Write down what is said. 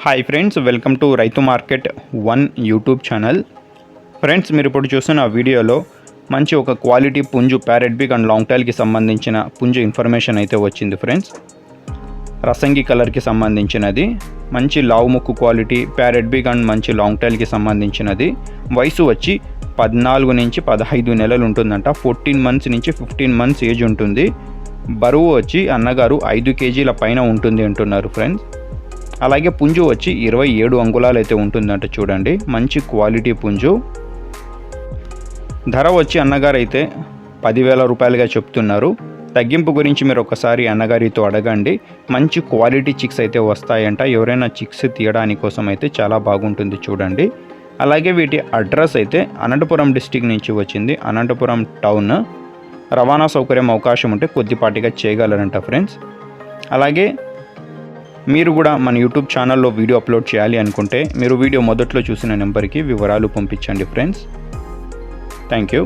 Hi friends, welcome to రైతు market 1 YouTube channel. Friends, మీరు ఇప్పుడు చూస్తున్న వీడియోలో మంచి ఒక క్వాలిటీ పుంజు ప్యారెట్ బిగ్ అండ్ లాంగ్ టైల్కి సంబంధించిన పుంజు ఇన్ఫర్మేషన్ అయితే వచ్చింది. ఫ్రెండ్స్, రసంగి కలర్కి సంబంధించినది, మంచి లావు ముక్కు క్వాలిటీ ప్యారెట్ బిగ్ అండ్ మంచి లాంగ్ టైల్కి సంబంధించినది. వయసు వచ్చి 14 నుంచి 15 నెలలు ఉంటుందంట. 14 మంత్స్ నుంచి 15 మంత్స్ ఏజ్ ఉంటుంది. బరువు వచ్చి అన్నగారు 5 కేజీల పైన ఉంటుంది అంటున్నారు. ఫ్రెండ్స్, అలాగే పుంజు వచ్చి 27 అంగుళాలు అయితే ఉంటుందంట. చూడండి, మంచి క్వాలిటీ పుంజు. ధర వచ్చి అన్నగారు అయితే 10,000 రూపాయలుగా చెప్తున్నారు. తగ్గింపు గురించి మీరు ఒకసారి అన్నగారితో అడగండి. మంచి క్వాలిటీ చిక్స్ అయితే వస్తాయంట. ఎవరైనా చిక్స్ తీయడానికి కోసం అయితే చాలా బాగుంటుంది. చూడండి, అలాగే వీటి అడ్రస్ అయితే అనంతపురం డిస్టిక్ నుంచి వచ్చింది. అనంతపురం టౌన్. రవాణా సౌకర్యం అవకాశం ఉంటే కొద్దిపాటిగా చేయగలరంట. ఫ్రెండ్స్, అలాగే మీరు కూడా మన యూట్యూబ్ ఛానల్లో వీడియో అప్లోడ్ చేయాలి అనుకుంటే మీరు వీడియో మొదట్లో చూసిన నెంబర్కి వివరాలు పంపించండి. Friends, thank you.